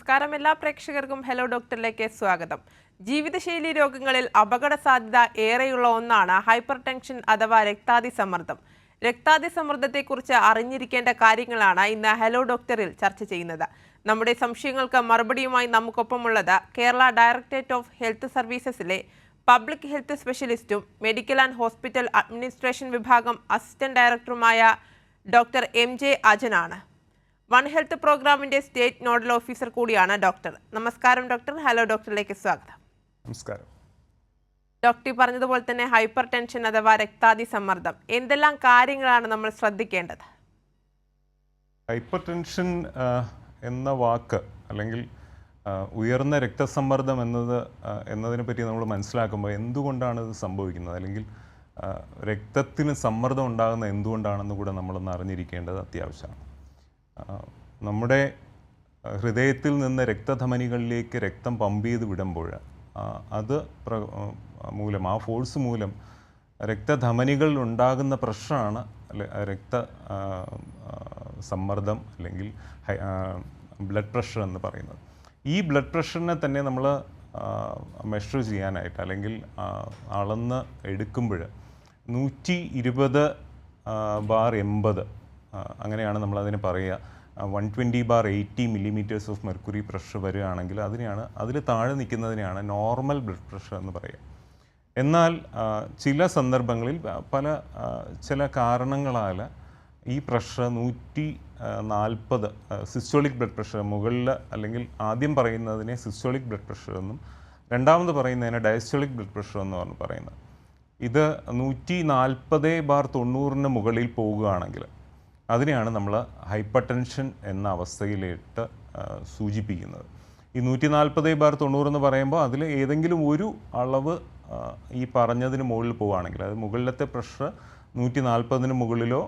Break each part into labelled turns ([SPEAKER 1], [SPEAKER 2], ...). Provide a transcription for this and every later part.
[SPEAKER 1] നമസ്കാരം എല്ലാ പ്രേക്ഷകർക്കും ഹലോ ഡോക്ടറിലേക്ക് സ്വാഗതം. ജീവിതശൈലി രോഗങ്ങളിൽ അപകട സാധ്യത ഏറെയുള്ള ഒന്നാണ് ഹൈപ്പർ ടെൻഷൻ അഥവാ രക്താതിസമ്മർദ്ദം. രക്താതിസമ്മർദ്ദത്തെക്കുറിച്ച് അറിഞ്ഞിരിക്കേണ്ട കാര്യങ്ങളാണ് ഇന്ന് ഹലോ ഡോക്ടറിൽ ചർച്ച ചെയ്യുന്നത്. നമ്മുടെ സംശയങ്ങൾക്ക് മറുപടിയുമായി നമുക്കൊപ്പമുള്ളത് കേരള ഡയറക്ടറേറ്റ് ഓഫ് ഹെൽത്ത് സർവീസസിലെ പബ്ലിക് ഹെൽത്ത് സ്പെഷ്യലിസ്റ്റും മെഡിക്കൽ ആൻഡ് ഹോസ്പിറ്റൽ അഡ്മിനിസ്ട്രേഷൻ വിഭാഗം അസിസ്റ്റന്റ് ഡയറക്ടറുമായ ഡോക്ടർ MJ അജനാണ്. വൺ ഹെൽത്ത് പ്രോഗ്രാമിന്റെ സ്റ്റേറ്റ് നോഡൽ ഓഫീസർ കൂടിയാണ് ഡോക്ടർ. നമസ്കാരം ഡോക്ടർ, ഹലോ ഡോക്ടറിലേക്ക് സ്വാഗതം.
[SPEAKER 2] നമസ്കാരം.
[SPEAKER 1] ഡോക്ടർ പറഞ്ഞതുപോലെ തന്നെ ഹൈപ്പർ ടെൻഷൻ അഥവാ രക്താതിസമ്മർദ്ദം, എന്തെല്ലാം കാര്യങ്ങളാണ് നമ്മൾ ശ്രദ്ധിക്കേണ്ടത്?
[SPEAKER 2] ഹൈപ്പർ ടെൻഷൻ എന്ന വാക്ക് അല്ലെങ്കിൽ ഉയർന്ന രക്തസമ്മർദ്ദം എന്നതിനെ പറ്റി നമ്മൾ മനസ്സിലാക്കുമ്പോൾ എന്തുകൊണ്ടാണ് ഇത് സംഭവിക്കുന്നത്, അല്ലെങ്കിൽ രക്തത്തിന് സമ്മർദ്ദം ഉണ്ടാകുന്ന എന്തുകൊണ്ടാണെന്ന് കൂടെ നമ്മളൊന്ന് അറിഞ്ഞിരിക്കേണ്ടത് അത്യാവശ്യമാണ്. നമ്മുടെ ഹൃദയത്തിൽ നിന്ന് രക്തധമനികളിലേക്ക് രക്തം പമ്പ് ചെയ്ത് വിടുമ്പോൾ അത് മൂലം, ആ ഫോഴ്സ് മൂലം രക്തധമനികളിൽ ഉണ്ടാകുന്ന പ്രഷറാണ് സമ്മർദ്ദം അല്ലെങ്കിൽ ബ്ലഡ് പ്രഷർ എന്ന് പറയുന്നത്. ഈ ബ്ലഡ് പ്രഷറിനെ തന്നെ നമ്മൾ മെഷർ ചെയ്യാനായിട്ട് അല്ലെങ്കിൽ അളന്ന് എടുക്കുമ്പോൾ 120/80 അങ്ങനെയാണ് നമ്മളതിന് പറയുക. 120/80 മില്ലിമീറ്റേഴ്സ് ഓഫ് മെർക്കുറി പ്രഷർ വരികയാണെങ്കിൽ അതിൽ താഴെ നിൽക്കുന്നതിനെയാണ് നോർമൽ ബ്ലഡ് പ്രഷർ എന്ന് പറയുക. എന്നാൽ ചില സന്ദർഭങ്ങളിൽ ചില കാരണങ്ങളാൽ ഈ പ്രഷർ 140 സിസ്റ്റോളിക് ബ്ലഡ് പ്രഷർ മുകളിൽ, അല്ലെങ്കിൽ ആദ്യം പറയുന്നതിനെ സിസ്റ്റോളിക് ബ്ലഡ് പ്രഷർ എന്നും രണ്ടാമത് പറയുന്നതിനെ ഡയസ്റ്റോളിക് ബ്ലഡ് പ്രഷർ എന്ന് പറയുന്നത്. ഇത് 140/90 മുകളിൽ പോവുകയാണെങ്കിൽ അതിനെയാണ് നമ്മൾ ഹൈപ്പർ ടെൻഷൻ എന്ന അവസ്ഥയിലേക്ക് സൂചിപ്പിക്കുന്നത്. ഈ 140/90 എന്ന് പറയുമ്പോൾ അതിൽ ഏതെങ്കിലും ഒരു അളവ് ഈ പറഞ്ഞതിന് മുകളിൽ പോവുകയാണെങ്കിൽ, അത് മുകളിലത്തെ പ്രഷർ 140 മുകളിലോ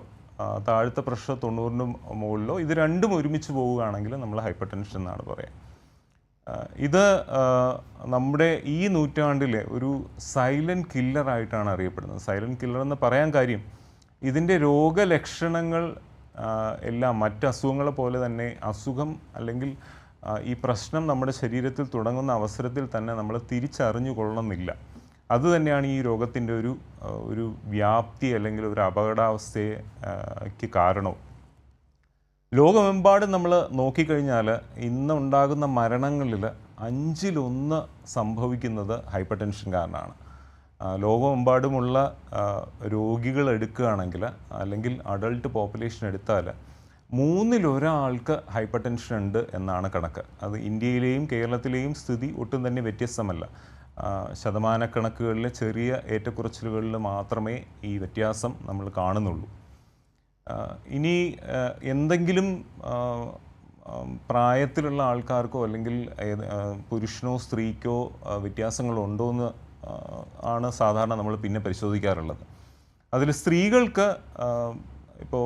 [SPEAKER 2] താഴത്തെ പ്രഷർ 90 മുകളിലോ, ഇത് രണ്ടും ഒരുമിച്ച് പോവുകയാണെങ്കിൽ നമ്മൾ ഹൈപ്പർ ടെൻഷൻ എന്നാണ് പറയുക. ഇത് നമ്മുടെ ഈ നൂറ്റാണ്ടിലെ ഒരു സൈലൻറ്റ് കില്ലറായിട്ടാണ് അറിയപ്പെടുന്നത്. സൈലൻറ്റ് കില്ലർ എന്ന് പറയാൻ കാര്യം, ഇതിൻ്റെ രോഗലക്ഷണങ്ങൾ എല്ലാം മറ്റ് അസുഖങ്ങളെ പോലെ തന്നെ അസുഖം അല്ലെങ്കിൽ ഈ പ്രശ്നം നമ്മുടെ ശരീരത്തിൽ തുടങ്ങുന്ന അവസരത്തിൽ തന്നെ നമ്മൾ തിരിച്ചറിഞ്ഞു കൊള്ളണമെന്നില്ല. അതുതന്നെയാണ് ഈ രോഗത്തിൻ്റെ ഒരു വ്യാപ്തി അല്ലെങ്കിൽ ഒരു അപകടാവസ്ഥയ്ക്ക് കാരണവും. ലോകമെമ്പാടും നമ്മൾ നോക്കിക്കഴിഞ്ഞാൽ ഇന്നുണ്ടാകുന്ന മരണങ്ങളിൽ 1/5 സംഭവിക്കുന്നത് ഹൈപ്പർ ടെൻഷൻ കാരണമാണ്. ലോകമെമ്പാടുമുള്ള രോഗികൾ എടുക്കുകയാണെങ്കിൽ, അല്ലെങ്കിൽ അഡൾട്ട് പോപ്പുലേഷൻ എടുത്താൽ 3-1 ഹൈപ്പർ ടെൻഷൻ ഉണ്ട് എന്നാണ് കണക്ക്. അത് ഇന്ത്യയിലെയും കേരളത്തിലെയും സ്ഥിതി ഒട്ടും തന്നെ വ്യത്യസ്തമല്ല. ശതമാനക്കണക്കുകളിലെ ചെറിയ ഏറ്റക്കുറച്ചിലുകളിൽ മാത്രമേ ഈ വ്യത്യാസം നമ്മൾ കാണുന്നുള്ളൂ. ഇനി എന്തെങ്കിലും പ്രായത്തിലുള്ള ആൾക്കാർക്കോ അല്ലെങ്കിൽ പുരുഷനോ സ്ത്രീക്കോ വ്യത്യാസങ്ങളുണ്ടോ എന്ന് ആണ് സാധാരണ നമ്മൾ പിന്നെ പരിശോധിക്കാറുള്ളത്. അതിൽ സ്ത്രീകൾക്ക് ഇപ്പോൾ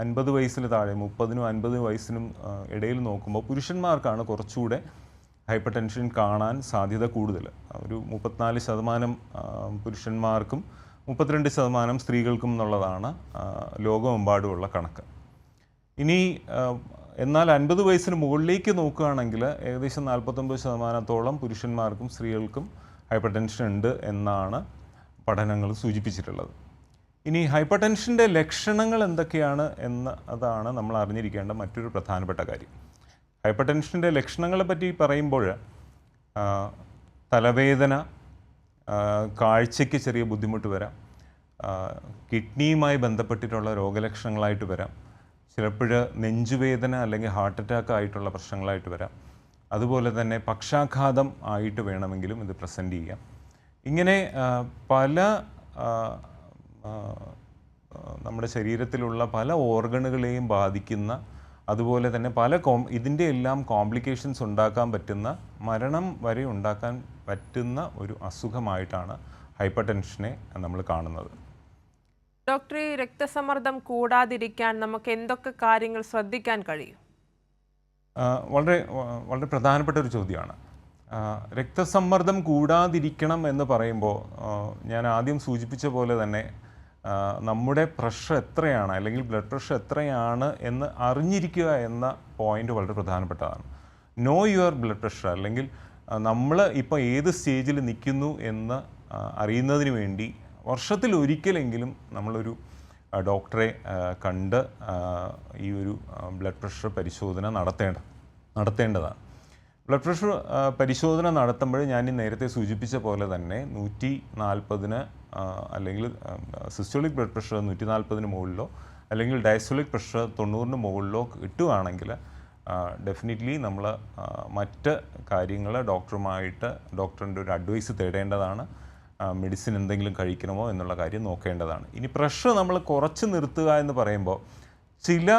[SPEAKER 2] 50 വയസ്സിന് താഴെ, 30-നും 50 വയസ്സിനും ഇടയിൽ നോക്കുമ്പോൾ പുരുഷന്മാർക്കാണ് കുറച്ചുകൂടെ ഹൈപ്പർ ടെൻഷൻ കാണാൻ സാധ്യത കൂടുതൽ. ഒരു 34% പുരുഷന്മാർക്കും 32% സ്ത്രീകൾക്കും എന്നുള്ളതാണ് ലോകമെമ്പാടുമുള്ള കണക്ക്. ഇനി എന്നാൽ 50 വയസ്സിന് മുകളിലേക്ക് നോക്കുകയാണെങ്കിൽ ഏകദേശം 49% പുരുഷന്മാർക്കും സ്ത്രീകൾക്കും ഹൈപ്പർ ടെൻഷൻ ഉണ്ട് എന്നാണ് പഠനങ്ങൾ സൂചിപ്പിച്ചിട്ടുള്ളത്. ഇനി ഹൈപ്പർ ടെൻഷൻ്റെ ലക്ഷണങ്ങൾ എന്തൊക്കെയാണ് അതാണ് നമ്മൾ അറിഞ്ഞിരിക്കേണ്ട മറ്റൊരു പ്രധാനപ്പെട്ട കാര്യം. ഹൈപ്പർ ടെൻഷൻ്റെ ലക്ഷണങ്ങളെ പറ്റി പറയുമ്പോൾ തലവേദന, കാഴ്ചയ്ക്ക് ചെറിയ ബുദ്ധിമുട്ട് വരാം, കിഡ്നിയുമായി ബന്ധപ്പെട്ടിട്ടുള്ള രോഗലക്ഷണങ്ങളായിട്ട് വരാം, ചിലപ്പോൾ നെഞ്ചുവേദന അല്ലെങ്കിൽ ഹാർട്ട് അറ്റാക്ക് ആയിട്ടുള്ള പ്രശ്നങ്ങളായിട്ട് വരാം, അതുപോലെ തന്നെ പക്ഷാഘാതം ആയിട്ട് വേണമെങ്കിലും ഇത് പ്രസൻറ്റ് ചെയ്യാം. ഇങ്ങനെ പല നമ്മുടെ ശരീരത്തിലുള്ള പല ഓർഗണുകളെയും ബാധിക്കുന്ന, അതുപോലെ തന്നെ ഇതിൻ്റെ എല്ലാം കോംപ്ലിക്കേഷൻസ് ഉണ്ടാക്കാൻ പറ്റുന്ന, മരണം വരെ ഉണ്ടാക്കാൻ പറ്റുന്ന ഒരു അസുഖമായിട്ടാണ് ഹൈപ്പർ ടെൻഷനെ നമ്മൾ കാണുന്നത്.
[SPEAKER 1] ഡോക്ടർ, ഈ രക്തസമ്മർദ്ദം കൂടാതിരിക്കാൻ നമുക്ക് എന്തൊക്കെ കാര്യങ്ങൾ ശ്രദ്ധിക്കാൻ കഴിയും?
[SPEAKER 2] വളരെ വളരെ പ്രധാനപ്പെട്ട ഒരു ചോദ്യമാണ്. രക്തസമ്മർദ്ദം കൂടാതിരിക്കണം എന്ന് പറയുമ്പോൾ ഞാൻ ആദ്യം സൂചിപ്പിച്ച പോലെ തന്നെ നമ്മുടെ പ്രഷർ എത്രയാണ് അല്ലെങ്കിൽ ബ്ലഡ് പ്രഷർ എത്രയാണ് എന്ന് അറിഞ്ഞിരിക്കുക എന്ന പോയിന്റ് വളരെ പ്രധാനപ്പെട്ടതാണ്. നോ യുവർ ബ്ലഡ് പ്രഷർ അല്ലെങ്കിൽ നമ്മൾ ഇപ്പോൾ ഏത് സ്റ്റേജിൽ നിൽക്കുന്നു എന്ന് അറിയുന്നതിന് വേണ്ടി വർഷത്തിൽ ഒരിക്കലെങ്കിലും നമ്മളൊരു ഡോക്ടറെ കണ്ട് ഈ ഒരു ബ്ലഡ് പ്രഷർ പരിശോധന നടത്തേണ്ടതാണ്. ബ്ലഡ് പ്രഷർ പരിശോധന നടത്തുമ്പോൾ ഞാൻ നേരത്തെ സൂചിപ്പിച്ച പോലെ തന്നെ 140 അല്ലെങ്കിൽ സിസ്റ്റോളിക് ബ്ലഡ് പ്രഷർ 140 മുകളിലോ അല്ലെങ്കിൽ ഡയസ്റ്റോളിക് പ്രഷർ 90 മുകളിലോ കിട്ടുകയാണെങ്കിൽ ഡെഫിനറ്റ്ലി നമ്മൾ മറ്റ് കാര്യങ്ങൾ ഡോക്ടറിൻ്റെ ഒരു അഡ്വൈസ് തേടേണ്ടതാണ്. മെഡിസിൻ എന്തെങ്കിലും കഴിക്കണമോ എന്നുള്ള കാര്യം നോക്കേണ്ടതാണ്. ഇനി പ്രഷർ നമ്മൾ കുറച്ച് നിർത്തുക എന്ന് പറയുമ്പോൾ ചില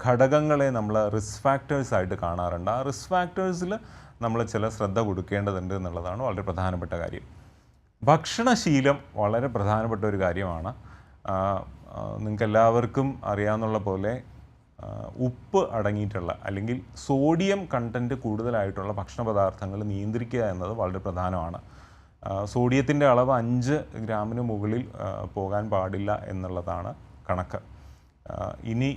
[SPEAKER 2] ഘടകങ്ങളെ നമ്മൾ റിസ്ക് ഫാക്ടേഴ്സ് ആയിട്ട് കാണാറുണ്ട്. ആ റിസ്ക് ഫാക്ടേഴ്സിൽ നമ്മൾ ചില ശ്രദ്ധ കൊടുക്കേണ്ടതുണ്ട് എന്നുള്ളതാണ് വളരെ പ്രധാനപ്പെട്ട കാര്യം. ഭക്ഷണശീലം വളരെ പ്രധാനപ്പെട്ട ഒരു കാര്യമാണ്. നിങ്ങൾക്ക് എല്ലാവർക്കും അറിയാവുന്നുള്ള പോലെ ഉപ്പ് അടങ്ങിയിട്ടുള്ള അല്ലെങ്കിൽ സോഡിയം കണ്ടൻറ്റ് കൂടുതലായിട്ടുള്ള ഭക്ഷണ പദാർത്ഥങ്ങൾ നിയന്ത്രിക്കുക എന്നത് വളരെ പ്രധാനമാണ്. സോഡിയത്തിൻ്റെ അളവ് 5 ഗ്രാമിന് മുകളിൽ പോകാൻ പാടില്ല എന്നുള്ളതാണ് കണക്ക്. ഇനി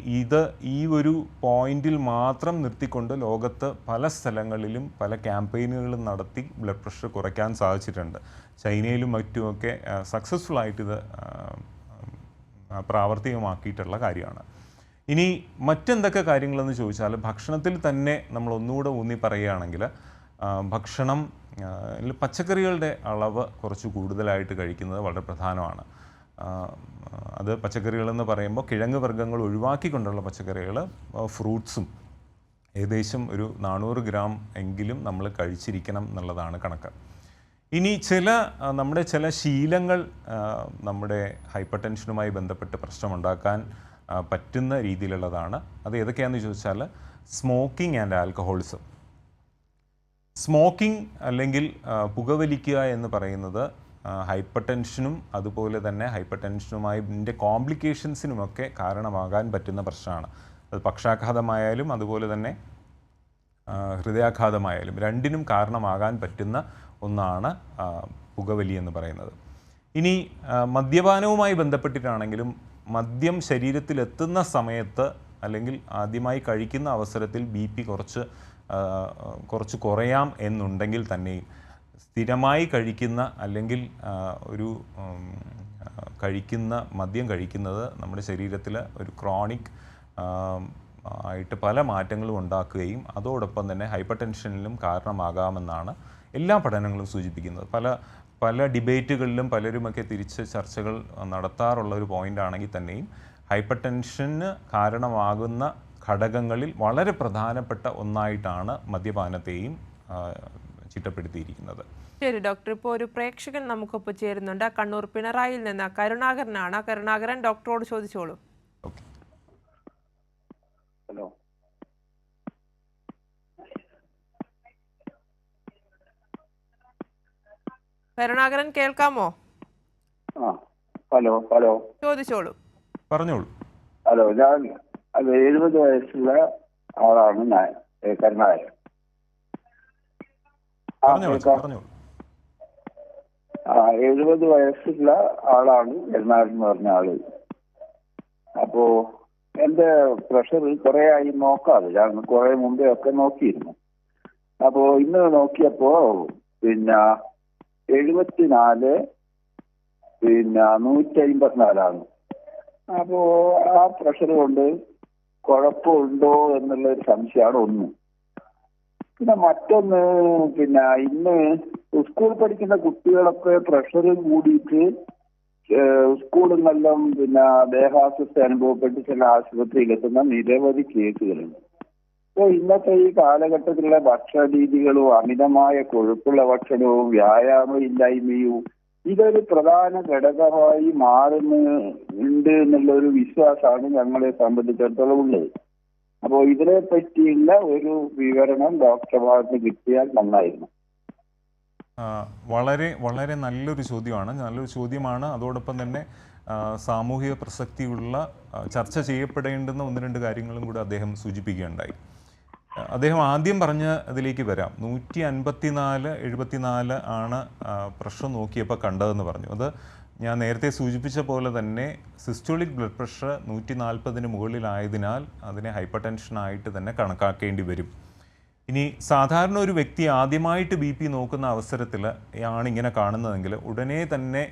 [SPEAKER 2] ഈ ഒരു പോയിന്റിൽ മാത്രം നിർത്തിക്കൊണ്ട് ലോകത്ത് പല സ്ഥലങ്ങളിലും പല ക്യാമ്പയിനുകളും നടത്തി ബ്ലഡ് പ്രഷർ കുറയ്ക്കാൻ സാധിച്ചിട്ടുണ്ട്. ചൈനയിലും മറ്റുമൊക്കെ സക്സസ്ഫുൾ ആയിട്ട് ഇത് പ്രാവർത്തികമാക്കിയിട്ടുള്ള കാര്യമാണ്. ഇനി മറ്റെന്തൊക്കെ കാര്യങ്ങളെന്ന് ചോദിച്ചാൽ ഭക്ഷണത്തിൽ തന്നെ നമ്മൾ ഒന്നുകൂടെ ഊന്നി പറയുകയാണെങ്കിൽ ഭക്ഷണം പച്ചക്കറികളുടെ അളവ് കുറച്ച് കൂടുതലായിട്ട് കഴിക്കുന്നത് വളരെ പ്രധാനമാണ്. അത് പച്ചക്കറികളെന്ന് പറയുമ്പോൾ കിഴങ്ങ് വർഗ്ഗങ്ങൾ ഒഴിവാക്കിക്കൊണ്ടുള്ള പച്ചക്കറികൾ, ഫ്രൂട്ട്സും ഏകദേശം ഒരു 400 ഗ്രാം എങ്കിലും നമ്മൾ കഴിച്ചിരിക്കണം എന്നുള്ളതാണ് കണക്ക്. ഇനി നമ്മുടെ ചില ശീലങ്ങൾ നമ്മുടെ ഹൈപ്പർ ടെൻഷനുമായി ബന്ധപ്പെട്ട് പ്രശ്നമുണ്ടാക്കാൻ പറ്റുന്ന രീതിയിലുള്ളതാണ്. അത് ഏതൊക്കെയാണെന്ന് ചോദിച്ചാൽ സ്മോക്കിംഗ് ആൻഡ് ആൽക്കഹോളിസം. സ്മോക്കിംഗ് അല്ലെങ്കിൽ പുകവലിക്കുക എന്ന് പറയുന്നത് ഹൈപ്പർ ടെൻഷനും അതുപോലെ തന്നെ ഹൈപ്പർ ടെൻഷനുമായി കോംപ്ലിക്കേഷൻസിനുമൊക്കെ കാരണമാകാൻ പറ്റുന്ന പ്രശ്നമാണ്. അത് പക്ഷാഘാതമായാലും അതുപോലെ തന്നെ ഹൃദയാഘാതമായാലും രണ്ടിനും കാരണമാകാൻ പറ്റുന്ന ഒന്നാണ് പുകവലി എന്ന് പറയുന്നത്. ഇനി മദ്യപാനവുമായി ബന്ധപ്പെട്ടിട്ടാണെങ്കിലും മദ്യം ശരീരത്തിലെത്തുന്ന സമയത്ത് അല്ലെങ്കിൽ ആദ്യമായി കഴിക്കുന്ന അവസരത്തിൽ BP കുറച്ച് കുറയാം എന്നുണ്ടെങ്കിൽ തന്നെയും സ്ഥിരമായി കഴിക്കുന്ന അല്ലെങ്കിൽ മദ്യം കഴിക്കുന്നത് നമ്മുടെ ശരീരത്തിൽ ഒരു ക്രോണിക് ആയിട്ട് പല മാറ്റങ്ങളും ഉണ്ടാക്കുകയും അതോടൊപ്പം തന്നെ ഹൈപ്പർ ടെൻഷനിലും കാരണമാകാമെന്നാണ് എല്ലാ പഠനങ്ങളും സൂചിപ്പിക്കുന്നത്. പല ഡിബേറ്റുകളിലും പലരുമൊക്കെ തിരിച്ച് ചർച്ചകൾ നടത്താറുള്ള ഒരു പോയിന്റ് ആണെങ്കിൽ തന്നെയും ഹൈപ്പർ ടെൻഷന് കാരണമാകുന്ന ഘടകങ്ങളിൽ വളരെ പ്രധാനപ്പെട്ട ഒന്നായിട്ടാണ് മദ്യപാനത്തെയും ചിട്ടപ്പെടുത്തിയിരിക്കുന്നത്.
[SPEAKER 1] ശരി ഡോക്ടർ, ഇപ്പോൾ ഒരു പ്രേക്ഷകൻ നമുക്കൊപ്പം ചേരുന്നുണ്ട്. കണ്ണൂർ പിണറായിയിൽ നിന്ന് കരുണാകരനാണ്. കരുണാകരൻ, ഡോക്ടറോട് ചോദിച്ചോളൂ.
[SPEAKER 3] ഹലോ
[SPEAKER 1] കരുണാകരൻ, കേൾക്കാമോ?
[SPEAKER 3] ഹലോ
[SPEAKER 1] ചോദിച്ചോളൂ.
[SPEAKER 2] പറഞ്ഞോളൂ.
[SPEAKER 3] ഹലോ, ഞാൻ 70 വയസ്സുള്ള ആളാണ് ഞാൻ, കരുണാകരൻ. 70 വയസ്സുള്ള ആളാണ് കരുണാകരൻ എന്ന് പറഞ്ഞ ആള്. അപ്പോ എന്റെ പ്രഷർ കുറെ ആയി നോക്കാതെ, ഞാൻ കുറെ മുമ്പേ ഒക്കെ നോക്കിയിരുന്നു. അപ്പോ ഇന്ന് നോക്കിയപ്പോ 74 154 അപ്പോ ആ പ്രഷർ കൊണ്ട് കുഴപ്പമുണ്ടോ എന്നുള്ള ഒരു സംശയമാണ് ഒന്ന്. പിന്നെ മറ്റൊന്ന്, ഇന്ന് സ്കൂൾ പഠിക്കുന്ന കുട്ടികളൊക്കെ പ്രഷർ കൂടിയിട്ട് സ്കൂളുകളിലും ദേഹാസ്വസ്ഥ അനുഭവപ്പെട്ട് ചില ആശുപത്രിയിലെത്തുന്ന നിരവധി കേസുകളുണ്ട്. അപ്പോൾ ഇന്നത്തെ ഈ കാലഘട്ടത്തിലുള്ള ഭക്ഷണ രീതികളും അമിതമായ കൊഴുപ്പുള്ള ഭക്ഷണവും വ്യായാമമില്ലായ്മയും ഇതൊരു പ്രധാന ഘടകമായി മാറുന്നുണ്ട് എന്നുള്ള ഒരു വിശ്വാസമാണ് ഞങ്ങളെ സംബന്ധിച്ചിടത്തോളം ഉള്ളത്. അപ്പോൾ ഇതിനെ പറ്റിയുള്ള ഒരു വിവരണം ഡോക്ടർ ഭാഗത്ത് കിട്ടിയാൽ നന്നായിരുന്നു.
[SPEAKER 2] വളരെ വളരെ നല്ലൊരു ചോദ്യമാണ്. അതോടൊപ്പം തന്നെ സാമൂഹിക പ്രസക്തിയുള്ള ചർച്ച ചെയ്യപ്പെടേണ്ടുന്ന 1-2 കാര്യങ്ങളും കൂടി അദ്ദേഹം സൂചിപ്പിക്കുകയുണ്ടായി. അദ്ദേഹം ആദ്യം പറഞ്ഞ അതിലേക്ക് വരാം. 154/74 ആണ് പ്രഷർ നോക്കിയപ്പോൾ കണ്ടതെന്ന് പറഞ്ഞു. അത് ഞാൻ നേരത്തെ സൂചിപ്പിച്ച പോലെ തന്നെ സിസ്റ്റോളിക് ബ്ലഡ് പ്രഷർ 140 മുകളിലായതിനാൽ അതിനെ ഹൈപ്പർ ടെൻഷനായിട്ട് തന്നെ കണക്കാക്കേണ്ടി വരും. ഇനി സാധാരണ ഒരു വ്യക്തി ആദ്യമായിട്ട് ബി പി നോക്കുന്ന അവസരത്തിൽ ആണ് ഇങ്ങനെ കാണുന്നതെങ്കിൽ ഉടനെ തന്നെ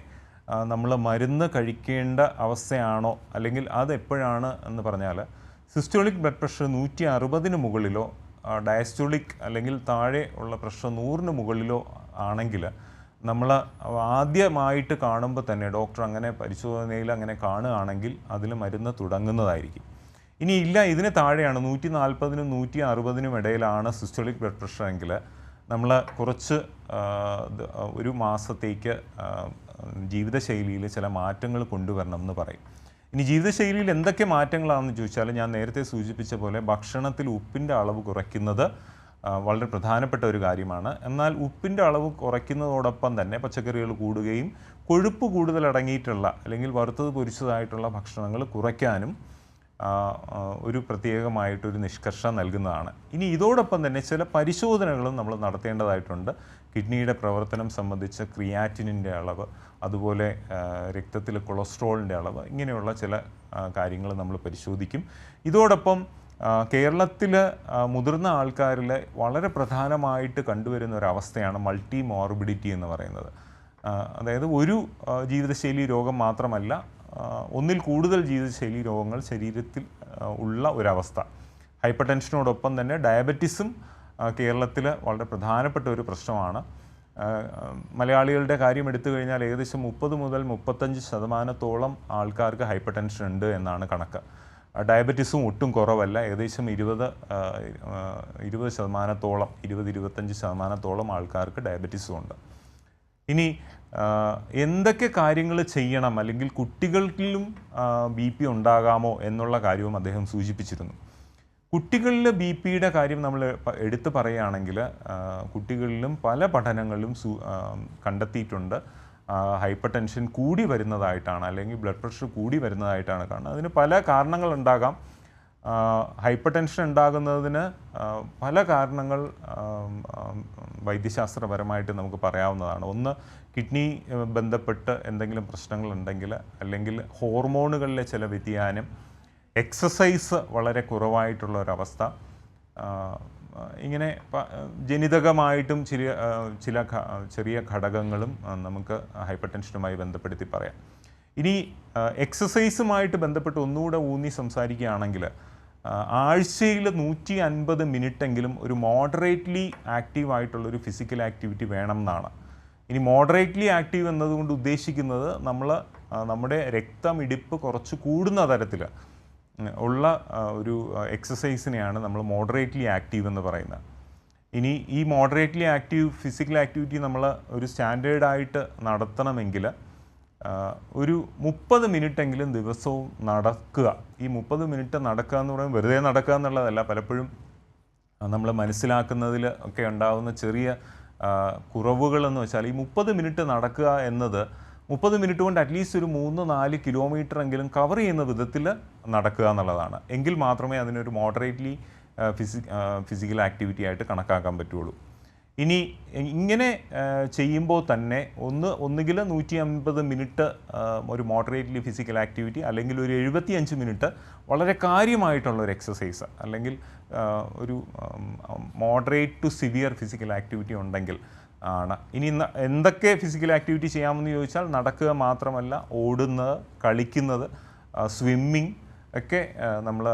[SPEAKER 2] നമ്മൾ മരുന്ന് കഴിക്കേണ്ട അവസ്ഥയാണോ, അല്ലെങ്കിൽ അത് എപ്പോഴാണ് എന്ന് പറഞ്ഞാൽ സിസ്റ്റോളിക് ബ്ലഡ് പ്രഷർ 160 മുകളിലോ ഡയസ്റ്റോളിക് അല്ലെങ്കിൽ താഴെ ഉള്ള പ്രഷർ 100 മുകളിലോ ആണെങ്കിൽ നമ്മൾ ആദ്യമായിട്ട് കാണുമ്പോൾ തന്നെ ഡോക്ടർ അങ്ങനെ പരിശോധനയിൽ അങ്ങനെ കാണുകയാണെങ്കിൽ അതിൽ മരുന്ന് തുടങ്ങുന്നതായിരിക്കും. ഇനി ഇല്ല, ഇതിന് താഴെയാണ് 140-നും 160-നും ഇടയിലാണ് സിസ്റ്റോളിക് ബ്ലഡ് പ്രഷർ എങ്കിൽ നമ്മൾ കുറച്ച് ഒരു മാസത്തേക്ക് ജീവിതശൈലിയിൽ ചില മാറ്റങ്ങൾ കൊണ്ടുവരണം എന്ന് പറയും. ഇനി ജീവിതശൈലിയിൽ എന്തൊക്കെ മാറ്റങ്ങളാണെന്ന് ചോദിച്ചാൽ ഞാൻ നേരത്തെ സൂചിപ്പിച്ച പോലെ ഭക്ഷണത്തിൽ ഉപ്പിൻ്റെ അളവ് കുറയ്ക്കുന്നത് വളരെ പ്രധാനപ്പെട്ട ഒരു കാര്യമാണ്. എന്നാൽ ഉപ്പിൻ്റെ അളവ് കുറയ്ക്കുന്നതോടൊപ്പം തന്നെ പച്ചക്കറികൾ കൂടുകയും കൊഴുപ്പ് കൂടുതൽ അടങ്ങിയിട്ടുള്ള അല്ലെങ്കിൽ വറുത്തത് പൊരിച്ചതായിട്ടുള്ള ഭക്ഷണങ്ങൾ കുറയ്ക്കാനും ഒരു പ്രത്യേകമായിട്ടൊരു നിഷ്കർഷ നൽകുന്നതാണ്. ഇനി ഇതോടൊപ്പം തന്നെ ചില പരിശോധനകളും നമ്മൾ നടത്തേണ്ടതായിട്ടുണ്ട്. കിഡ്നിയുടെ പ്രവർത്തനം സംബന്ധിച്ച ക്രിയാറ്റിനിൻ്റെ അളവ്, അതുപോലെ രക്തത്തിലെ കൊളസ്ട്രോളിൻ്റെ അളവ്, ഇങ്ങനെയുള്ള ചില കാര്യങ്ങൾ നമ്മൾ പരിശോധിക്കും. ഇതോടൊപ്പം കേരളത്തിൽ മുതിർന്ന ആൾക്കാരിൽ വളരെ പ്രധാനമായിട്ട് കണ്ടുവരുന്ന ഒരവസ്ഥയാണ് മൾട്ടി മോർബിഡിറ്റി എന്ന് പറയുന്നത്. അതായത് ഒരു ജീവിതശൈലി രോഗം മാത്രമല്ല, ഒന്നിൽ കൂടുതൽ ജീവിതശൈലി രോഗങ്ങൾ ശരീരത്തിൽ ഉള്ള ഒരവസ്ഥ. ഹൈപ്പർ ടെൻഷനോടൊപ്പം തന്നെ ഡയബറ്റിസും കേരളത്തിൽ വളരെ പ്രധാനപ്പെട്ട ഒരു പ്രശ്നമാണ്. മലയാളികളുടെ കാര്യം എടുത്തു കഴിഞ്ഞാൽ ഏകദേശം 30 മുതൽ 35% ആൾക്കാർക്ക് ഹൈപ്പർ ടെൻഷൻ ഉണ്ട് എന്നാണ് കണക്ക്. ഡയബറ്റിസും ഒട്ടും കുറവല്ല, ഏകദേശം 20-25% ആൾക്കാർക്ക് ഡയബറ്റിസും ഉണ്ട്. ഇനി എന്തൊക്കെ കാര്യങ്ങൾ ചെയ്യണം, അല്ലെങ്കിൽ കുട്ടികൾക്കിലും ബി പി ഉണ്ടാകാമോ എന്നുള്ള കാര്യവും അദ്ദേഹം സൂചിപ്പിച്ചിരുന്നു. കുട്ടികളിൽ ബി പിയുടെ കാര്യം നമ്മൾ എടുത്തു പറയുകയാണെങ്കിൽ കുട്ടികളിലും പല പഠനങ്ങളിലും കണ്ടെത്തിയിട്ടുണ്ട് ഹൈപ്പർ ടെൻഷൻ കൂടി വരുന്നതായിട്ടാണ്, അല്ലെങ്കിൽ ബ്ലഡ് പ്രഷർ കൂടി വരുന്നതായിട്ടാണ് കാണുന്നത്. അതിന് പല കാരണങ്ങളുണ്ടാകാം. ഹൈപ്പർ ടെൻഷൻ ഉണ്ടാകുന്നതിന് പല കാരണങ്ങൾ വൈദ്യശാസ്ത്രപരമായിട്ട് നമുക്ക് പറയാവുന്നതാണ്. ഒന്ന്, കിഡ്നി ബന്ധപ്പെട്ട് എന്തെങ്കിലും പ്രശ്നങ്ങളുണ്ടെങ്കിൽ, അല്ലെങ്കിൽ ഹോർമോണുകളിലെ ചില വ്യതിയാനം, എക്സസൈസ് വളരെ കുറവായിട്ടുള്ള ഒരവസ്ഥ, ഇങ്ങനെ ജനിതകമായിട്ടും ചെറിയ ഘടകങ്ങളും നമുക്ക് ഹൈപ്പർ ടെൻഷനുമായി ബന്ധപ്പെടുത്തി പറയാം. ഇനി എക്സസൈസുമായിട്ട് ബന്ധപ്പെട്ട് ഒന്നുകൂടെ ഊന്നി സംസാരിക്കുകയാണെങ്കിൽ ആഴ്ചയിൽ 150 മിനിറ്റെങ്കിലും ഒരു മോഡറേറ്റ്ലി ആക്റ്റീവായിട്ടുള്ളൊരു ഫിസിക്കൽ ആക്ടിവിറ്റി വേണം എന്നാണ്. ഇനി മോഡറേറ്റ്ലി ആക്റ്റീവ് എന്നതുകൊണ്ട് ഉദ്ദേശിക്കുന്നത് നമ്മുടെ രക്തമിടിപ്പ് കുറച്ച് കൂടുന്ന തരത്തിൽ ഉള്ള ഒരു എക്സസൈസിനെയാണ് നമ്മൾ മോഡറേറ്റ്ലി ആക്റ്റീവ് എന്ന് പറയുന്നത്. ഇനി ഈ മോഡറേറ്റ്ലി ആക്റ്റീവ് ഫിസിക്കൽ ആക്ടിവിറ്റി നമ്മൾ ഒരു സ്റ്റാൻഡേർഡായിട്ട് നടത്തണമെങ്കിൽ ഒരു 30 മിനിറ്റെങ്കിലും ദിവസവും നടക്കുക. ഈ 30 മിനിറ്റ് നടക്കുക എന്ന് പറയുമ്പോൾ വെറുതെ നടക്കുക എന്നുള്ളതല്ല, പലപ്പോഴും നമ്മൾ മനസ്സിലാക്കുന്നതിൽ ഒക്കെ ഉണ്ടാകുന്ന ചെറിയ കുറവുകളെന്ന് വെച്ചാൽ ഈ 30 മിനിറ്റ് നടക്കുക എന്നത് 30 മിനിറ്റ് കൊണ്ട് അറ്റ്ലീസ്റ്റ് ഒരു 3-4 കിലോമീറ്റർ എങ്കിലും കവർ ചെയ്യുന്ന വിധത്തിൽ നടക്കുക എന്നുള്ളതാണ്. എങ്കിൽ മാത്രമേ അതിനൊരു മോഡറേറ്റ്ലി ഫിസിക്കൽ ആക്ടിവിറ്റി ആയിട്ട് കണക്കാക്കാൻ പറ്റുള്ളൂ. ഇനി ഇങ്ങനെ ചെയ്യുമ്പോൾ തന്നെ ഒന്നുകിൽ 150 മിനിറ്റ് ഒരു മോഡറേറ്റ്ലി ഫിസിക്കൽ ആക്ടിവിറ്റി, അല്ലെങ്കിൽ ഒരു 75 മിനിറ്റ് വളരെ കാര്യമായിട്ടുള്ള ഒരു എക്സസൈസ്, അല്ലെങ്കിൽ ഒരു moderate to severe physical activity ഉണ്ടെങ്കിൽ ആണ്. ഇനി എന്തൊക്കെ ഫിസിക്കൽ ആക്ടിവിറ്റി ചെയ്യാമെന്ന് ചോദിച്ചാൽ നടക്കുക മാത്രമല്ല, ഓടുന്നത്, കളിക്കുന്നത്, സ്വിമ്മിങ് ഒക്കെ നമ്മൾ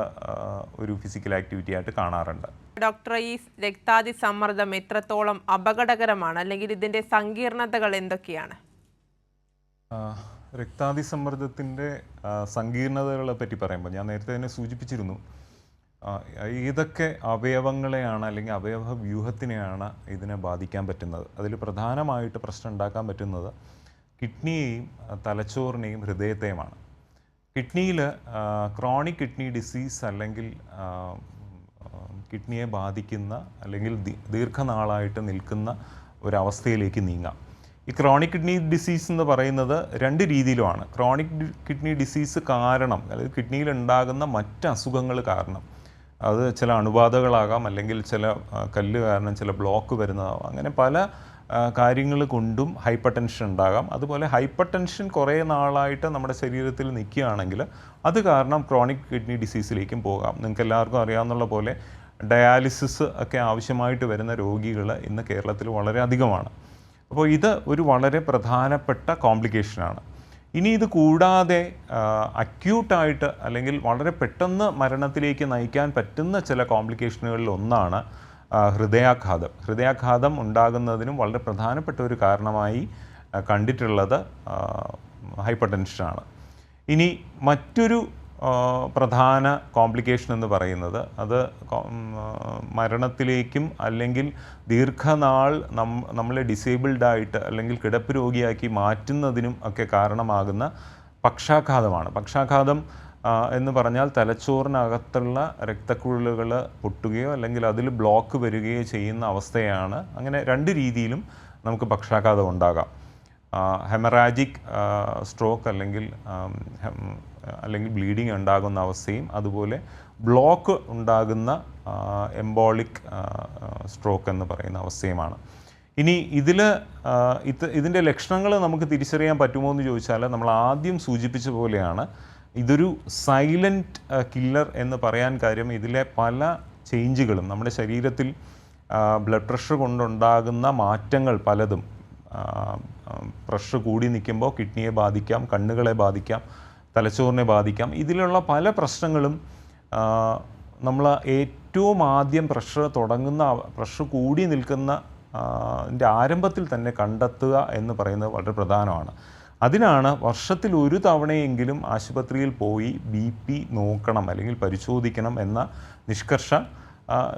[SPEAKER 2] ഒരു ഫിസിക്കൽ ആക്ടിവിറ്റി ആയിട്ട് കാണാറുണ്ട്.
[SPEAKER 1] ഡോക്ടർ, ഈ രക്താതി സമ്മർദ്ദം എത്രത്തോളം അപകടകരമാണ്, അല്ലെങ്കിൽ ഇതിൻ്റെ സങ്കീർണതകൾ എന്തൊക്കെയാണ്?
[SPEAKER 2] രക്താതി സമ്മർദ്ദത്തിൻ്റെ സങ്കീർണതകളെ പറ്റി പറയുമ്പോൾ ഞാൻ നേരത്തെ തന്നെ സൂചിപ്പിച്ചിരുന്നു. ഏതൊക്കെ അവയവങ്ങളെയാണ് അല്ലെങ്കിൽ അവയവ വ്യൂഹത്തിനെയാണ് ഇതിനെ ബാധിക്കാൻ പറ്റുന്നത്. അതിൽ പ്രധാനമായിട്ട് പ്രശ്നം ഉണ്ടാക്കാൻ പറ്റുന്നത് കിഡ്നിയെയും തലച്ചോറിനെയും ഹൃദയത്തെയുമാണ്. കിഡ്നിയിൽ ക്രോണിക് കിഡ്നി ഡിസീസ് അല്ലെങ്കിൽ കിഡ്നിയെ ബാധിക്കുന്ന അല്ലെങ്കിൽ ദീർഘനാളായിട്ട് നിൽക്കുന്ന ഒരവസ്ഥയിലേക്ക് നീങ്ങാം. ഈ ക്രോണിക് കിഡ്നി ഡിസീസ് എന്ന് പറയുന്നത് 2 രീതിയിലുമാണ്. ക്രോണിക് കിഡ്നി ഡിസീസ് കാരണം, അതായത് കിഡ്നിയിൽ ഉണ്ടാകുന്ന മറ്റ് അസുഖങ്ങൾ കാരണം, അത് ചില അണുബാധകളാകാം, അല്ലെങ്കിൽ ചില കല്ല് കാരണം ചില ബ്ലോക്ക് വരുന്നതാവാം. അങ്ങനെ പല കാര്യങ്ങൾ കൊണ്ടും ഹൈപ്പർ ടെൻഷൻ ഉണ്ടാകാം. അതുപോലെ ഹൈപ്പർ ടെൻഷൻ കുറേ നാളായിട്ട് നമ്മുടെ ശരീരത്തിൽ നിൽക്കുകയാണെങ്കിൽ അത് കാരണം ക്രോണിക് കിഡ്നി ഡിസീസിലേക്കും പോകാം. നിങ്ങൾക്ക് എല്ലാവർക്കും അറിയാവുന്ന പോലെ ഡയാലിസിസ് ഒക്കെ ആവശ്യമായിട്ട് വരുന്ന രോഗികൾ ഇന്ന് കേരളത്തിൽ വളരെ അധികമാണ്. അപ്പോൾ ഇത് ഒരു വളരെ പ്രധാനപ്പെട്ട കോംപ്ലിക്കേഷനാണ്. ഇനി ഇത് കൂടാതെ അക്യൂട്ടായിട്ട് അല്ലെങ്കിൽ വളരെ പെട്ടെന്ന് മരണത്തിലേക്ക് നയിക്കാൻ പറ്റുന്ന ചില കോംപ്ലിക്കേഷനുകളിൽ ഒന്നാണ് ഹൃദയാഘാതം. ഹൃദയാഘാതം ഉണ്ടാകുന്നതിനും വളരെ പ്രധാനപ്പെട്ട ഒരു കാരണമായി കണ്ടിട്ടുള്ളത് ഹൈപ്പർ ടെൻഷനാണ്. ഇനി മറ്റൊരു പ്രധാന കോംപ്ലിക്കേഷൻ എന്ന് പറയുന്നത് അത് മരണത്തിലേക്കും അല്ലെങ്കിൽ ദീർഘനാൾ നമ്മളെ ഡിസേബിൾഡായിട്ട് അല്ലെങ്കിൽ കിടപ്പ് രോഗിയാക്കി മാറ്റുന്നതിനും ഒക്കെ കാരണമാകുന്ന പക്ഷാഘാതമാണ്. പക്ഷാഘാതം എന്ന് പറഞ്ഞാൽ തലച്ചോറിനകത്തുള്ള രക്തക്കുഴലുകൾ പൊട്ടുകയോ അല്ലെങ്കിൽ അതിൽ ബ്ലോക്ക് വരികയോ ചെയ്യുന്ന അവസ്ഥയാണ്. അങ്ങനെ രണ്ട് രീതിയിലും നമുക്ക് പക്ഷാഘാതം ഉണ്ടാകാം. ഹെമറാജിക് സ്ട്രോക്ക് അല്ലെങ്കിൽ ബ്ലീഡിങ് ഉണ്ടാകുന്ന അവസ്ഥയും അതുപോലെ ബ്ലോക്ക് ഉണ്ടാകുന്ന എംബോളിക് സ്ട്രോക്ക് എന്ന് പറയുന്ന അവസ്ഥയുമാണ്. ഇനി ഇതിൻ്റെ ലക്ഷണങ്ങൾ നമുക്ക് തിരിച്ചറിയാൻ പറ്റുമോ എന്ന് ചോദിച്ചാൽ നമ്മൾ ആദ്യം സൂചിപ്പിച്ച പോലെയാണ് ഇതൊരു സൈലൻറ്റ് കില്ലർ എന്ന് പറയാൻ കാര്യം ഇതിലെ പല ചേഞ്ചുകളും നമ്മുടെ ശരീരത്തിൽ ബ്ലഡ് പ്രഷർ കൊണ്ടുണ്ടാകുന്ന മാറ്റങ്ങൾ പലതും പ്രഷർ കൂടി നിൽക്കുമ്പോൾ കിഡ്നിയെ ബാധിക്കാം, കണ്ണുകളെ ബാധിക്കാം, തലച്ചോറിനെ ബാധിക്കാം. ഇതിലുള്ള പല പ്രശ്നങ്ങളും നമ്മൾ ഏറ്റവും ആദ്യം പ്രഷർ കൂടി നിൽക്കുന്ന ആരംഭത്തിൽ തന്നെ കണ്ടെത്തുക എന്ന് പറയുന്നത് വളരെ പ്രധാനമാണ്. അതിനാണ് വർഷത്തിൽ ഒരു തവണയെങ്കിലും ആശുപത്രിയിൽ പോയി BP നോക്കണം അല്ലെങ്കിൽ പരിശോധിക്കണം എന്ന നിഷ്കർഷ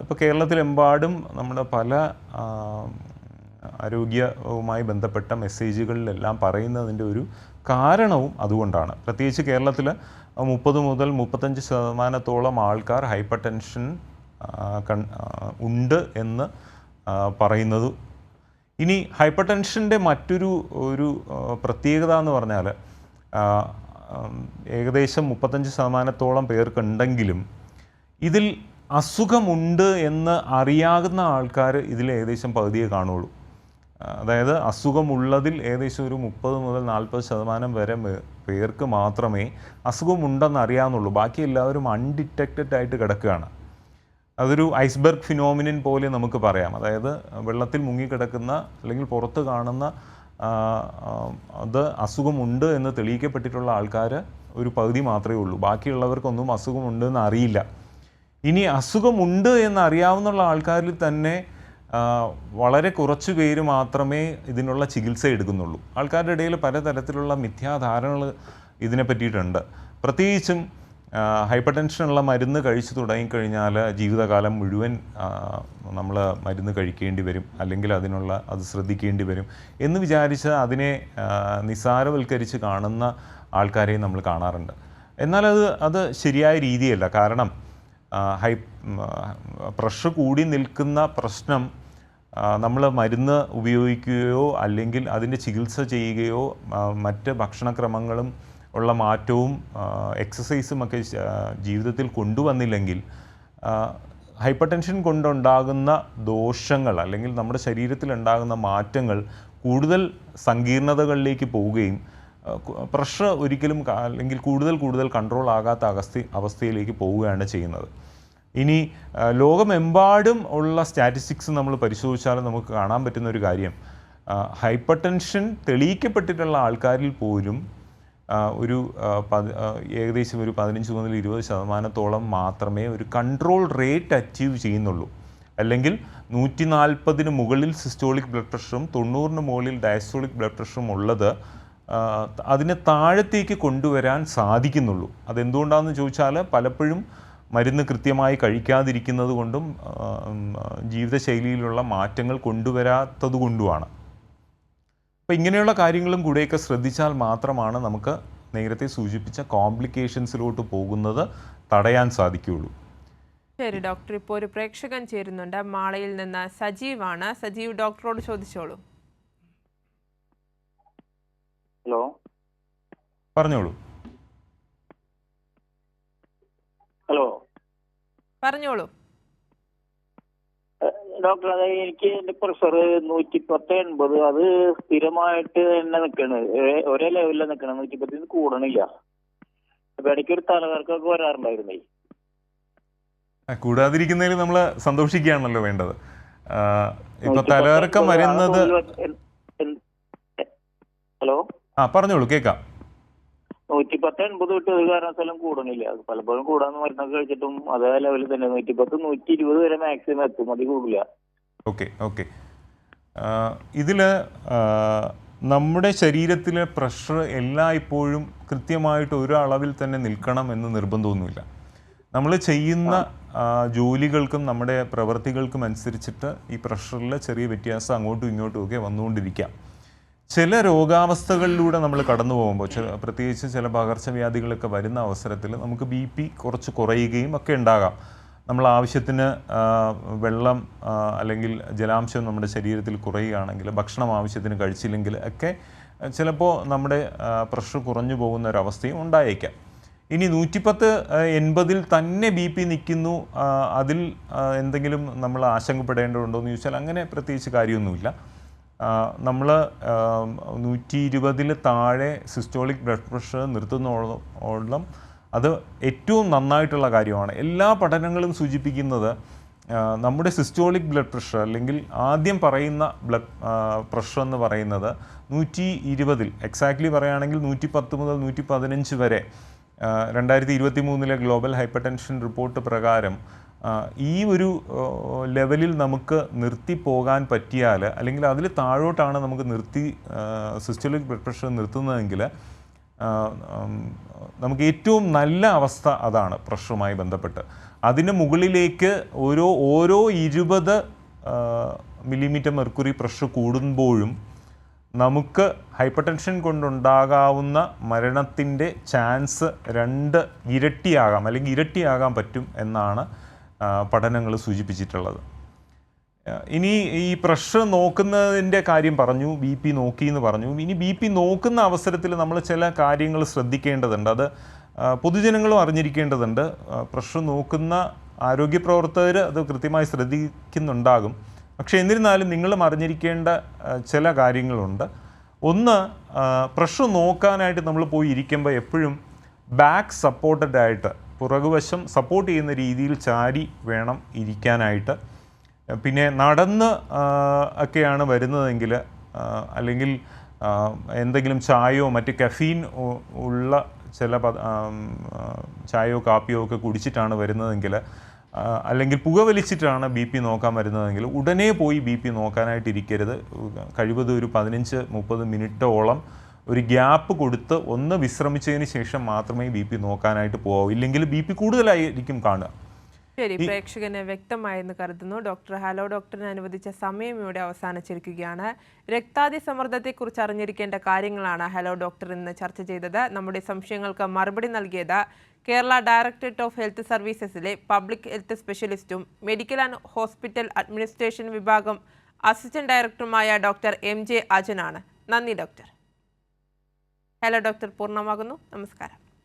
[SPEAKER 2] ഇപ്പോൾ കേരളത്തിലെമ്പാടും നമ്മുടെ പല ആരോഗ്യവുമായി ബന്ധപ്പെട്ട മെസ്സേജുകളിലെല്ലാം പറയുന്നതിൻ്റെ ഒരു കാരണവും അതുകൊണ്ടാണ്. പ്രത്യേകിച്ച് കേരളത്തിൽ 30 മുതൽ 35% ആൾക്കാർ ഹൈപ്പർ ടെൻഷൻ ഉണ്ട് എന്ന് പറയുന്നത്. ഇനി ഹൈപ്പർ ടെൻഷൻ്റെ മറ്റൊരു പ്രത്യേകത എന്ന് പറഞ്ഞാൽ ഏകദേശം 35% പേർക്കുണ്ടെങ്കിലും ഇതിൽ അസുഖമുണ്ട് എന്ന് അറിയാവുന്ന ആൾക്കാർ ഇതിൽ ഏകദേശം പകുതിയെ കാണുള്ളൂ. അതായത് അസുഖമുള്ളതിൽ ഏകദേശം ഒരു 30 മുതൽ 40% വരെ പേർക്ക് മാത്രമേ അസുഖമുണ്ടെന്ന് അറിയാവുന്നുള്ളൂ. ബാക്കി എല്ലാവരും അൺഡിറ്റക്റ്റഡ് ആയിട്ട് കിടക്കുകയാണ്. അതൊരു ഐസ്ബർഗ് ഫിനോമിനൻ പോലെ നമുക്ക് പറയാം. അതായത് വെള്ളത്തിൽ മുങ്ങിക്കിടക്കുന്ന അല്ലെങ്കിൽ പുറത്ത് കാണുന്ന അത് അസുഖമുണ്ട് എന്ന് തെളിയിക്കപ്പെട്ടിട്ടുള്ള ആൾക്കാർ ഒരു പകുതി മാത്രമേ ഉള്ളൂ. ബാക്കിയുള്ളവർക്കൊന്നും അസുഖമുണ്ട് എന്ന് അറിയില്ല. ഇനി അസുഖമുണ്ട് എന്ന് അറിയാവുന്ന ആൾക്കാരിൽ തന്നെ വളരെ കുറച്ച് പേര് മാത്രമേ ഇതിനുള്ള ചികിത്സ എടുക്കുന്നുള്ളൂ. ആൾക്കാരുടെ ഇടയിൽ പലതരത്തിലുള്ള മിഥ്യാധാരണകൾ ഇതിനെ പറ്റിയിട്ടുണ്ട്. പ്രത്യേകിച്ചും ഹൈപ്പർ ടെൻഷനുള്ള മരുന്ന് കഴിച്ചു തുടങ്ങിക്കഴിഞ്ഞാൽ ജീവിതകാലം മുഴുവൻ നമ്മൾ മരുന്ന് കഴിക്കേണ്ടി വരും, അല്ലെങ്കിൽ അത് ശ്രദ്ധിക്കേണ്ടി വരും എന്ന് വിചാരിച്ച് അതിനെ നിസ്സാരവൽക്കരിച്ച് കാണുന്ന ആൾക്കാരെയും നമ്മൾ കാണാറുണ്ട്. എന്നാൽ അത് ശരിയായ രീതിയല്ല. കാരണം പ്രഷർ കൂടി നിൽക്കുന്ന പ്രശ്നം നമ്മൾ മരുന്ന് ഉപയോഗിക്കുകയോ അല്ലെങ്കിൽ അതിൻ്റെ ചികിത്സ ചെയ്യുകയോ മറ്റ് ഭക്ഷണക്രമങ്ങളും ഉള്ള മാറ്റവും എക്സസൈസും ഒക്കെ ജീവിതത്തിൽ കൊണ്ടുവന്നില്ലെങ്കിൽ ഹൈപ്പർ ടെൻഷൻ കൊണ്ടുണ്ടാകുന്ന ദോഷങ്ങൾ അല്ലെങ്കിൽ നമ്മുടെ ശരീരത്തിൽ ഉണ്ടാകുന്ന മാറ്റങ്ങൾ കൂടുതൽ സങ്കീർണതകളിലേക്ക് പോവുകയും പ്രഷർ ഒരിക്കലും അല്ലെങ്കിൽ കൂടുതൽ കൺട്രോൾ ആകാത്ത അവസ്ഥയിലേക്ക് പോവുകയാണ് ചെയ്യുന്നത്. ഇനി ലോകമെമ്പാടും ഉള്ള സ്റ്റാറ്റിസ്റ്റിക്സ് നമ്മൾ പരിശോധിച്ചാൽ നമുക്ക് കാണാൻ പറ്റുന്ന ഒരു കാര്യം, ഹൈപ്പർ ടെൻഷൻ തെളിയിക്കപ്പെട്ടിട്ടുള്ള ആൾക്കാരിൽ പോലും ഏകദേശം ഒരു 15 മുതൽ 20% മാത്രമേ ഒരു കൺട്രോൾ റേറ്റ് അച്ചീവ് ചെയ്യുന്നുള്ളൂ. അല്ലെങ്കിൽ 140 മുകളിൽ സിസ്റ്റോളിക് ബ്ലഡ് പ്രഷറും 90 മുകളിൽ ഡയസ്റ്റോളിക് ബ്ലഡ് പ്രഷറും ഉള്ളത് അതിനെ താഴത്തേക്ക് കൊണ്ടുവരാൻ സാധിക്കുന്നുള്ളൂ. അതെന്തുകൊണ്ടാണെന്ന് ചോദിച്ചാൽ പലപ്പോഴും മരുന്ന് കൃത്യമായി കഴിക്കാതിരിക്കുന്നത് കൊണ്ടും ജീവിതശൈലിയിലുള്ള മാറ്റങ്ങൾ കൊണ്ടുവരാത്തത് കൊണ്ടുമാണ്. അപ്പോൾ ഇങ്ങനെയുള്ള കാര്യങ്ങളും കൂടെയൊക്കെ ശ്രദ്ധിച്ചാൽ മാത്രമാണ് നമുക്ക് നേരത്തെ സൂചിപ്പിച്ച കോംപ്ലിക്കേഷൻസിലോട്ട് പോകുന്നത് തടയാൻ സാധിക്കുകയുള്ളൂ.
[SPEAKER 1] ശരി ഡോക്ടർ, ഇപ്പോൾ ഒരു പ്രേക്ഷകൻ ചേരുന്നുണ്ട്. മാളയിൽ നിന്ന് സജീവാണ്. സജീവ് ഡോക്ടറോട് ചോദിച്ചോളൂ.
[SPEAKER 4] ഹലോ,
[SPEAKER 2] പറഞ്ഞോളൂ.
[SPEAKER 4] ഹലോ
[SPEAKER 1] പറഞ്ഞോളൂ
[SPEAKER 4] ഡോക്ടർ. അതായത് എനിക്ക് എന്റെ പ്രഷർ 110/80, അത് സ്ഥിരമായിട്ട് തന്നെ നിൽക്കണ്, ഒരേ ലെവലിൽ നിൽക്കണം. 110 കൂടണില്ല. അപ്പൊ ഇടയ്ക്ക് ഒരു തലകർക്കൊക്കെ വരാറുണ്ടായിരുന്നേ.
[SPEAKER 2] കൂടാതിരിക്കുന്നതിൽ നമ്മൾ സന്തോഷിക്കുകയാണല്ലോ വേണ്ടത്. ഇപ്പൊ തലകറക്കം വരുന്നത്
[SPEAKER 4] ഹലോ
[SPEAKER 2] പറഞ്ഞോളൂ, കേൾക്കാം.
[SPEAKER 4] 110-180 വിട്ട് ഒരു കാരണവശാലും കൂടണില്ല. അത് പലപ്പോഴും കൂടാന്ന് മരുന്നൊക്കെ കഴിച്ചിട്ടും അതേ ലെവലിൽ തന്നെ 110-120 വരെ മാക്സിമം എത്തും, മതി കൂടില്ല.
[SPEAKER 2] ഓക്കെ. ഇതിൽ നമ്മുടെ ശരീരത്തിലെ പ്രഷർ എല്ലായ്പ്പോഴും കൃത്യമായിട്ട് ഒരു അളവിൽ തന്നെ നിൽക്കണം എന്ന് നിർബന്ധമൊന്നുമില്ല. നമ്മൾ ചെയ്യുന്ന ജോലികൾക്കും നമ്മുടെ പ്രവൃത്തികൾക്കും അനുസരിച്ചിട്ട് ഈ പ്രഷറിൽ ചെറിയ വ്യത്യാസം അങ്ങോട്ടും ഇങ്ങോട്ടും ഒക്കെ വന്നുകൊണ്ടിരിക്കാം. ചില രോഗാവസ്ഥകളിലൂടെ നമ്മൾ കടന്നു പോകുമ്പോൾ, പ്രത്യേകിച്ച് ചില പകർച്ചവ്യാധികളൊക്കെ വരുന്ന അവസരത്തിൽ നമുക്ക് BP കുറച്ച് കുറയുകയും ഒക്കെ ഉണ്ടാകാം. നമ്മൾ ആവശ്യത്തിന് വെള്ളം അല്ലെങ്കിൽ ജലാംശം നമ്മുടെ ശരീരത്തിൽ കുറയുകയാണെങ്കിൽ, ഭക്ഷണം ആവശ്യത്തിന് കഴിച്ചില്ലെങ്കിൽ ഒക്കെ ചിലപ്പോൾ നമ്മുടെ പ്രഷർ കുറഞ്ഞു പോകുന്ന ഒരവസ്ഥയും ഉണ്ടായേക്കാം. ഇനി 110-80 തന്നെ BP നിൽക്കുന്നു, അതിൽ എന്തെങ്കിലും നമ്മൾ ആശങ്കപ്പെടേണ്ടതുണ്ടോ എന്ന് ചോദിച്ചാൽ അങ്ങനെ പ്രത്യേകിച്ച് കാര്യമൊന്നുമില്ല. നമ്മൾ 120 താഴെ സിസ്റ്റോളിക് ബ്ലഡ് പ്രഷർ നിർത്തുന്നോളം അത് ഏറ്റവും നന്നായിട്ടുള്ള കാര്യമാണ്. എല്ലാ പഠനങ്ങളും സൂചിപ്പിക്കുന്നത് നമ്മുടെ സിസ്റ്റോളിക് ബ്ലഡ് പ്രഷർ അല്ലെങ്കിൽ ആദ്യം പറയുന്ന ബ്ലഡ് പ്രഷർ എന്ന് പറയുന്നത് 120, എക്സാക്ട്ലി പറയുകയാണെങ്കിൽ 110 മുതൽ 115 വരെ 2023 ഗ്ലോബൽ ഹൈപ്പർ ടെൻഷൻ റിപ്പോർട്ട് പ്രകാരം ഈ ഒരു ലെവലിൽ നമുക്ക് നിർത്തി പോകാൻ പറ്റിയാൽ, അല്ലെങ്കിൽ അതിൽ താഴോട്ടാണ് നമുക്ക് സിസ്റ്റോളിക് ബ്ലഡ് പ്രഷർ നിർത്തുന്നതെങ്കിൽ നമുക്ക് ഏറ്റവും നല്ല അവസ്ഥ അതാണ് പ്രഷറുമായി ബന്ധപ്പെട്ട്. അതിന് മുകളിലേക്ക് ഓരോ 20 മില്ലിമീറ്റർ മെർക്കുറി പ്രഷർ കൂടുമ്പോഴും നമുക്ക് ഹൈപ്പർ ടെൻഷൻ കൊണ്ടുണ്ടാകാവുന്ന മരണത്തിൻ്റെ ചാൻസ് 2 ഇരട്ടിയാകാം അല്ലെങ്കിൽ ഇരട്ടിയാകാൻ പറ്റും എന്നാണ് പഠനങ്ങൾ സൂചിപ്പിച്ചിട്ടുള്ളത്. ഇനി ഈ പ്രഷർ നോക്കുന്നതിൻ്റെ കാര്യം പറഞ്ഞു, BP നോക്കി എന്ന് പറഞ്ഞു. ഇനി BP നോക്കുന്ന അവസരത്തിൽ നമ്മൾ ചില കാര്യങ്ങൾ ശ്രദ്ധിക്കേണ്ടതുണ്ട്. അത് പൊതുജനങ്ങളും അറിഞ്ഞിരിക്കേണ്ടതുണ്ട്. പ്രഷർ നോക്കുന്ന ആരോഗ്യ പ്രവർത്തകർ അത് കൃത്യമായി ശ്രദ്ധിക്കുന്നുണ്ടാകും. പക്ഷേ എന്നിരുന്നാലും നിങ്ങളും അറിഞ്ഞിരിക്കേണ്ട ചില കാര്യങ്ങളുണ്ട്. ഒന്ന്, പ്രഷർ നോക്കാനായിട്ട് നമ്മൾ പോയി ഇരിക്കുമ്പോൾ എപ്പോഴും ബാക്ക് സപ്പോർട്ടഡ് ആയിട്ട്, പുറകുവശം സപ്പോർട്ട് ചെയ്യുന്ന രീതിയിൽ ചാരി വേണം ഇരിക്കാനായിട്ട്. പിന്നെ നടന്ന് ഒക്കെയാണ് വരുന്നതെങ്കിൽ, അല്ലെങ്കിൽ എന്തെങ്കിലും ചായയോ മറ്റ് കഫീൻ ഉള്ള ചില ചായയോ കാപ്പിയോ ഒക്കെ കുടിച്ചിട്ടാണ് വരുന്നതെങ്കിൽ, അല്ലെങ്കിൽ പുകവലിച്ചിട്ടാണ് BP നോക്കാൻ വരുന്നതെങ്കിൽ ഉടനെ പോയി BP നോക്കാനായിട്ടിരിക്കരുത്. കഴിവതും ഒരു 15-30 മിനിറ്റോളം ഒരു ഗ്യാപ്പ് കൊടുത്ത് ഒന്ന് വിശ്രമിച്ചതിന് ശേഷം മാത്രമേ BP നോക്കാനായിട്ട് പോകാവൂ. ഇല്ലെങ്കിൽ BP കൂടുതലായിരിക്കും കാണുക.
[SPEAKER 1] ശരി, പ്രേക്ഷകന് വ്യക്തമായെന്ന് കരുതുന്നു. ഡോക്ടർ ഹലോ ഡോക്ടറിന് അനുവദിച്ച സമയം ഇവിടെ അവസാനിച്ചിരിക്കുകയാണ്. രക്താതി സമ്മർദ്ദത്തെക്കുറിച്ച് അറിഞ്ഞിരിക്കേണ്ട കാര്യങ്ങളാണ് ഹലോ ഡോക്ടർ ഇന്ന് ചർച്ച ചെയ്തത്. നമ്മുടെ സംശയങ്ങൾക്ക് മറുപടി നൽകിയത് കേരള ഡയറക്ടറേറ്റ് ഓഫ് ഹെൽത്ത് സർവീസസിലെ പബ്ലിക് ഹെൽത്ത് സ്പെഷ്യലിസ്റ്റും മെഡിക്കൽ ആൻഡ് ഹോസ്പിറ്റൽ അഡ്മിനിസ്ട്രേഷൻ വിഭാഗം അസിസ്റ്റന്റ് ഡയറക്ടറുമായ ഡോക്ടർ MJ അജനാണ്. നന്ദി ഡോക്ടർ. ഹലോ ഡോക്ടർ പൂർണ്ണമാകുന്നു. നമസ്കാരം.